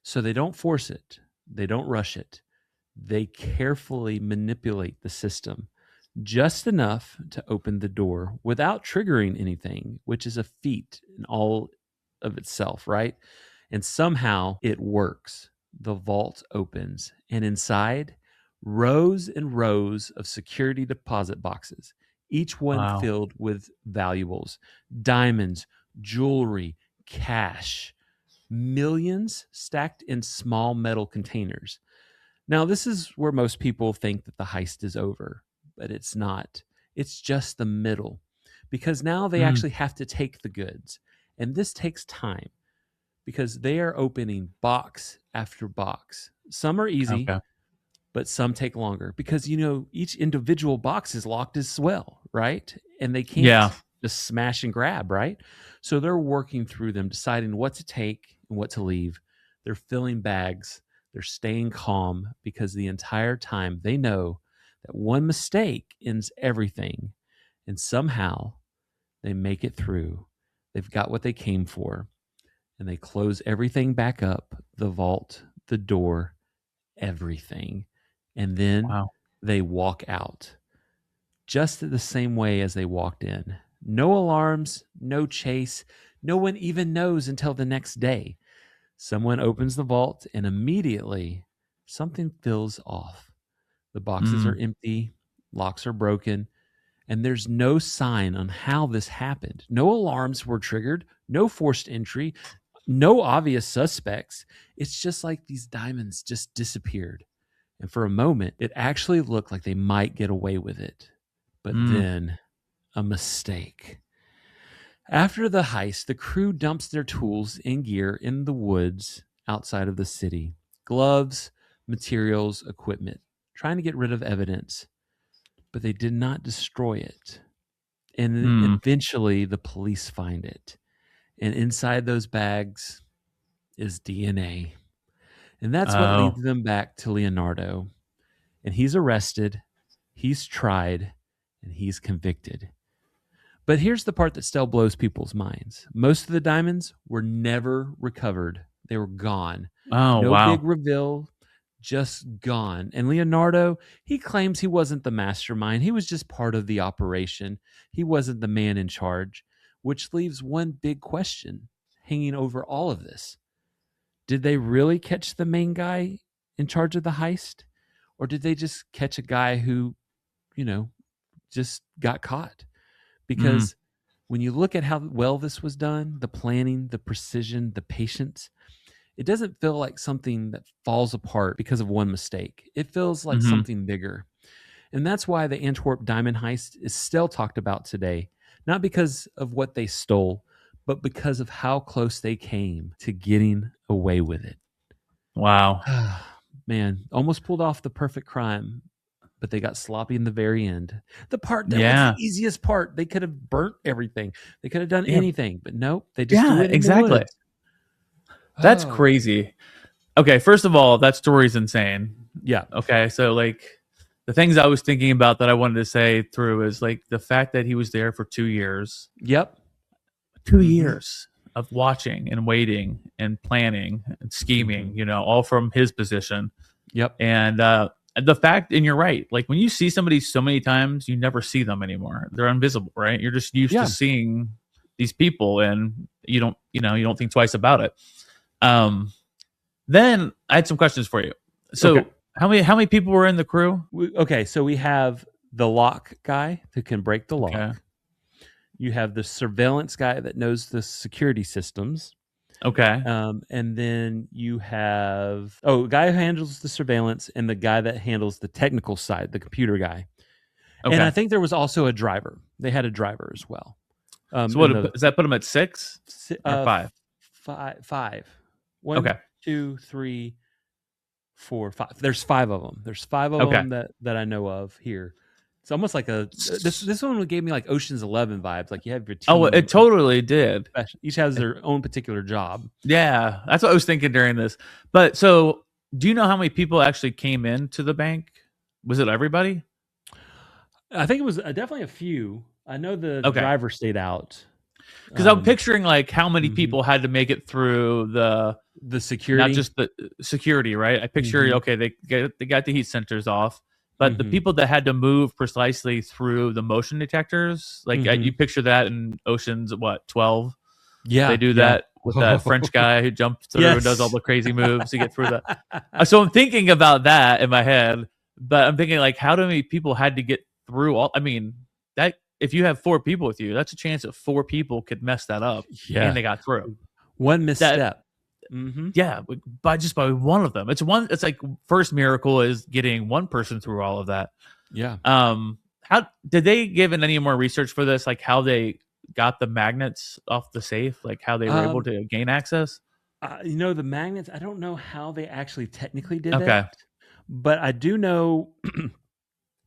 So they don't force it. They don't rush it. They carefully manipulate the system just enough to open the door without triggering anything, which is a feat in all of itself, right? And somehow it works. The vault opens, and inside, rows and rows of security deposit boxes, each one filled with valuables, diamonds, jewelry, cash, millions stacked in small metal containers. Now, this is where most people think that the heist is over, but it's not. It's just the middle, because now they actually have to take the goods. And this takes time because they are opening box after box. Some are easy, but some take longer because, each individual box is locked as well, right? And they can't just smash and grab, right? So they're working through them, deciding what to take and what to leave. They're filling bags. They're staying calm because the entire time they know that one mistake ends everything. And somehow they make it through. They've got what they came for. And they close everything back up, the vault, the door, everything. And then they walk out just the same way as they walked in. No alarms, no chase. No one even knows until the next day. Someone opens the vault and immediately something feels off. The boxes are empty, locks are broken, and there's no sign on how this happened. No alarms were triggered, no forced entry, no obvious suspects. It's just like these diamonds just disappeared. And for a moment, it actually looked like they might get away with it. But then a mistake. After the heist, the crew dumps their tools and gear in the woods outside of the city. Gloves, materials, equipment, trying to get rid of evidence. But they did not destroy it. And eventually the police find it. And inside those bags is DNA. And that's what leads them back to Leonardo. And he's arrested, he's tried, and he's convicted. But here's the part that still blows people's minds. Most of the diamonds were never recovered. They were gone. No big reveal, just gone. And Leonardo, he claims he wasn't the mastermind. He was just part of the operation. He wasn't the man in charge, which leaves one big question. hanging over all of this. Did they really catch the main guy in charge of the heist? Or did they just catch a guy who, just got caught? Because when you look at how well this was done, the planning, the precision, the patience, it doesn't feel like something that falls apart because of one mistake. It feels like something bigger. And that's why the Antwerp diamond heist is still talked about today, not because of what they stole, but because of how close they came to getting away with it. Wow. Man, almost pulled off the perfect crime, but they got sloppy in the very end. The part that was the easiest part. They could have burnt everything. They could have done anything, but nope, they just threw it in the woods. That's crazy. Okay, first of all, that story's insane. Yeah. Okay, so like the things I was thinking about that I wanted to say through is like the fact that he was there for 2 years. Yep. 2 years of watching and waiting and planning and scheming, all from his position. Yep. And the fact, and you're right, like when you see somebody so many times, you never see them anymore. They're invisible, right? You're just used to seeing these people, and you don't think twice about it. Then I had some questions for you. So how many people were in the crew? So we have the lock guy who can break the lock. Okay. You have the surveillance guy that knows the security systems. Okay. And then you have a guy who handles the surveillance and the guy that handles the technical side, the computer guy. Okay. And I think there was also a driver. They had a driver as well. So what does that put them at 6 or 5? Five. 1, 2, 3, 4, 5. There's 5 of them. There's 5 of them that I know of here. It's almost like this one gave me like Ocean's 11 vibes. Like you have your team. Oh, it totally did. Each has their own particular job. Yeah, that's what I was thinking during this. But so, do you know how many people actually came into the bank? Was it everybody? I think it was definitely a few. I know the driver stayed out. Because I'm picturing like how many people had to make it through the security, not just the security, right? I picture they got the heat sensors off. But the people that had to move precisely through the motion detectors, like you picture that in Ocean's 12? Yeah, they do that with that French guy who jumps through and does all the crazy moves to get through that. So I'm thinking about that in my head, but I'm thinking like, how many people had to get through all? I mean, that if you have 4 people with you, that's a chance that 4 people could mess that up, and they got through. One misstep. Yeah, by one of them. It's like first miracle is getting one person through all of that. Yeah. How did they give any more research for this? Like how they got the magnets off the safe? Like how they were able to gain access? The magnets. I don't know how they actually technically did that. But I do know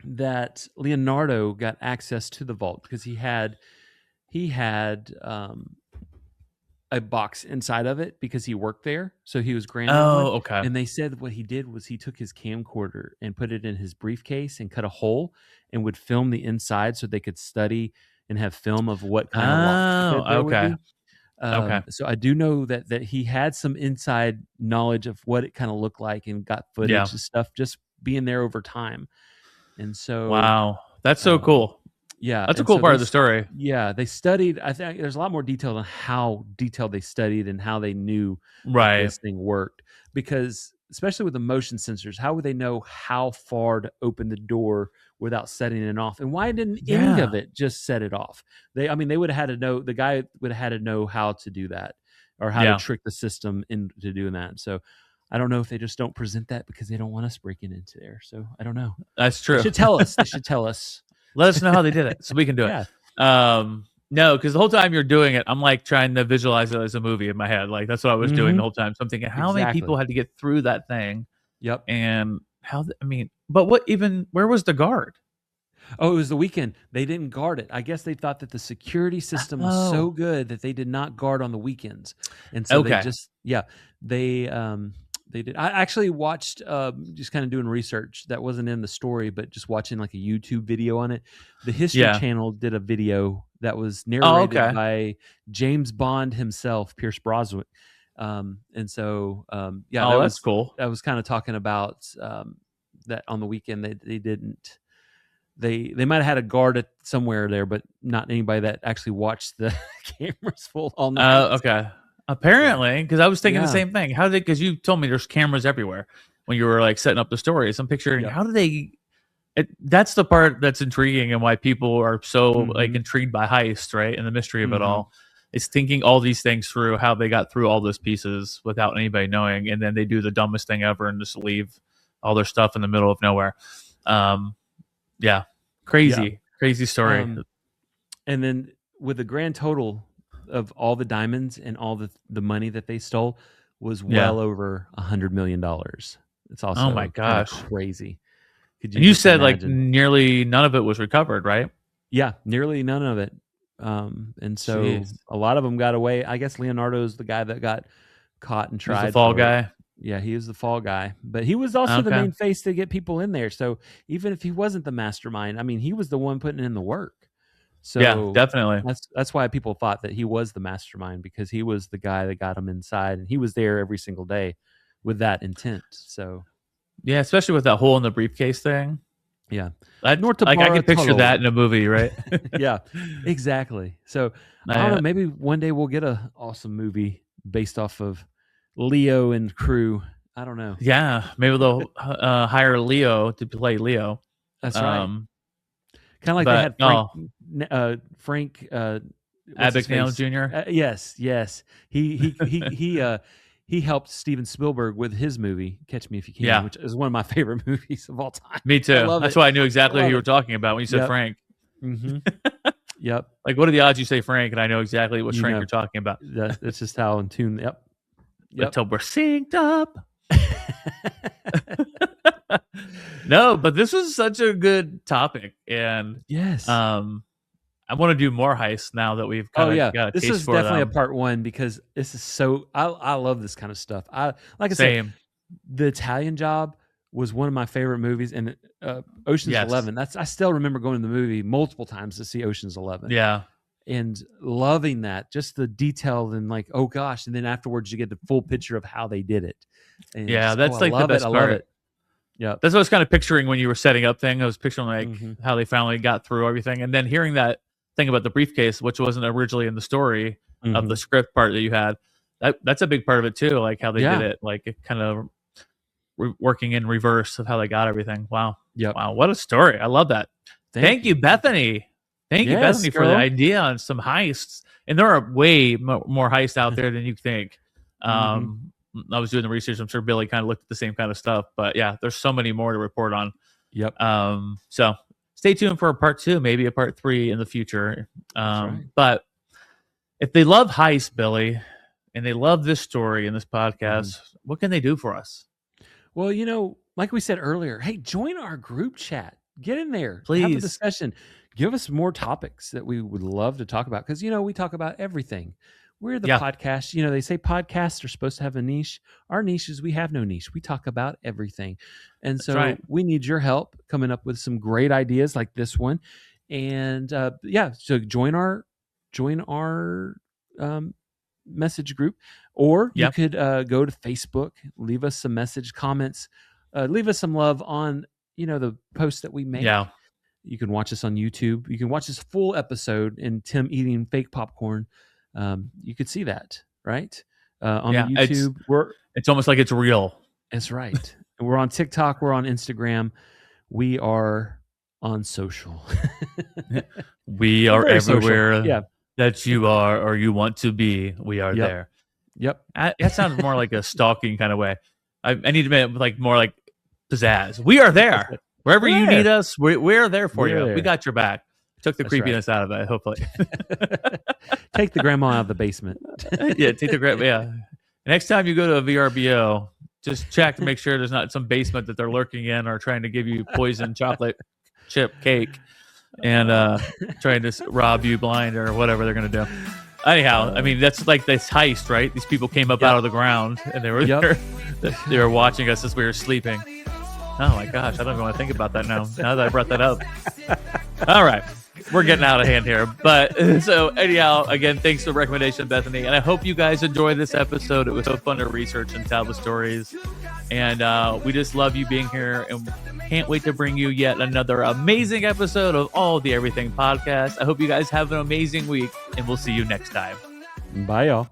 that Leonardo got access to the vault because he had a box inside of it because he worked there, so he was granted one. And they said what he did was he took his camcorder and put it in his briefcase and cut a hole and would film the inside so they could study and have film of what kind of lock would be. So I do know that he had some inside knowledge of what it kind of looked like and got footage and stuff just being there over time. And so wow, that's so cool. Yeah, that's a cool part of the story. Yeah, they studied. I think there's a lot more detail on how detailed they studied and how they knew this thing worked. Because especially with the motion sensors, how would they know how far to open the door without setting it off? And why didn't any of it just set it off? They would have had to know. The guy would have had to know how to do that or how to trick the system into doing that. So I don't know if they just don't present that because they don't want us breaking into there. So I don't know. That's true. They should tell us. They should tell us. Let us know how they did it so we can do it. No, because the whole time you're doing it, I'm like trying to visualize it as a movie in my head. Like that's what I was doing the whole time. So I'm thinking, how many people had to get through that thing? Yep. And but where was the guard? Oh, it was the weekend. They didn't guard it. I guess they thought that the security system was so good that they did not guard on the weekends. And so they did. I actually watched, just kind of doing research that wasn't in the story, but just watching like a YouTube video on it. The History Channel did a video that was narrated by James Bond himself, Pierce Brosnan. And so, that's cool. I was kind of talking about that on the weekend. They didn't. They might have had a guard somewhere there, but not anybody that actually watched the cameras full all night. Apparently, because I was thinking the Yeah. same thing. How did they? Because you told me there's cameras everywhere when you were like setting up the stories. I'm picturing Yep. how do they? That's the part that's intriguing and why people are so like Mhm. intrigued by Heist, right? And the mystery of it Mhm. all is thinking all these things through, how they got through all those pieces without anybody knowing, and then they do the dumbest thing ever and just leave all their stuff in the middle of nowhere. Yeah, crazy story. And then with the grand total of all the diamonds and all the money that they stole was well over $100 million. It's also my kinda gosh. crazy. Could And you just said like imagine? nearly none of it was recovered, right? Yeah, nearly none of it. And so Jeez. a lot of them got away. I guess Leonardo's the guy that got caught and He's the tried fall for. guy. Yeah, he was the fall guy, but he was also the Okay. main face to get people in there. So even if he wasn't the mastermind, I mean, he was the one putting in the work. So Yeah, definitely. that's why people thought that he was the mastermind, because he was the guy that got him inside, and he was there every single day with that intent. So Yeah, especially with that hole in the briefcase thing. yeah, I can picture that in a movie, right? yeah, exactly. So I don't know. Maybe one day we'll get a awesome movie based off of Leo and crew. I don't know. Yeah, maybe they'll hire Leo to play Leo. That's right. Kind of like they had Frank Abagnale Jr. Yes. He helped Steven Spielberg with his movie Catch Me If You Can, Yeah. which is one of my favorite movies of all time. Me too. I love That's it. why I knew exactly who you were talking about when you said Yep. Frank. Mm-hmm. Yep. Like, what are the odds you say Frank and I know exactly what Frank you're talking about? That's just how in tune. Yep. Until we're synced up. No, but this was such a good topic, and yes, I want to do more heists now that we've got a this taste is for definitely them. a part one, because this is so I love this kind of stuff. I Same. said, The Italian Job was one of my favorite movies, and Ocean's 11. I still remember going to the movie multiple times to see Ocean's 11. Yeah. And loving that, just the detail, and like, oh gosh, and then afterwards you get the full picture of how they did it. And yeah, that's like the best part. I love it. Yeah, that's what I was kind of picturing when you were setting up thing. I was picturing like how they finally got through everything, and then hearing that thing about the briefcase, which wasn't originally in the story of the script part that you had. That's a big part of it too, like how they did it, like it kind of working in reverse of how they got everything. Wow. Yep. Wow, what a story! I love that. Thank you, Bethany. Thank you, Bethany, for the idea on some heists. And there are way more heists out there than you think. I was doing the research. I'm sure Billy kind of looked at the same kind of stuff. But yeah, there's so many more to report on. Yep. So stay tuned for a part 2, maybe a part 3 in the future. But if they love Heist, Billy, and they love this story in this podcast, what can they do for us? Well, like we said earlier, hey, join our group chat. Get in there. Please. Have a discussion. Give us more topics that we would love to talk about, because, we talk about everything. We're the podcast. They say podcasts are supposed to have a niche. Our niche is we have no niche. We talk about everything. And so we need your help coming up with some great ideas like this one. And so join our message group, or you could go to Facebook, leave us some comments, leave us some love on the posts that we make. Yeah. You can watch us on YouTube. You can watch this full episode in Tim eating fake popcorn. You could see that, right? On the YouTube. It's almost like it's real. That's right. We're on TikTok. We're on Instagram. We are on social. We are everywhere that you are or you want to be. We are there. Yep. That sounds more like a stalking kind of way. I need to make like more like pizzazz. We are there. Wherever you need us, we're there for you. We got your back. Took the creepiness out of it, hopefully. Take the grandma out of the basement. Take the grandma. Yeah. Next time you go to a VRBO, just check to make sure there's not some basement that they're lurking in or trying to give you poison chocolate chip cake and trying to rob you blind or whatever they're going to do. Anyhow, I mean, that's like this heist, right? These people came up out of the ground and they were there. They were watching us as we were sleeping. Oh my gosh, I don't even want to think about that now that I brought that up. All right. We're getting out of hand here. But so anyhow, again, thanks for the recommendation, Bethany. And I hope you guys enjoyed this episode. It was so fun to research and tell the stories. And we just love you being here and can't wait to bring you yet another amazing episode of All the Everything Podcast. I hope you guys have an amazing week and we'll see you next time. Bye, y'all.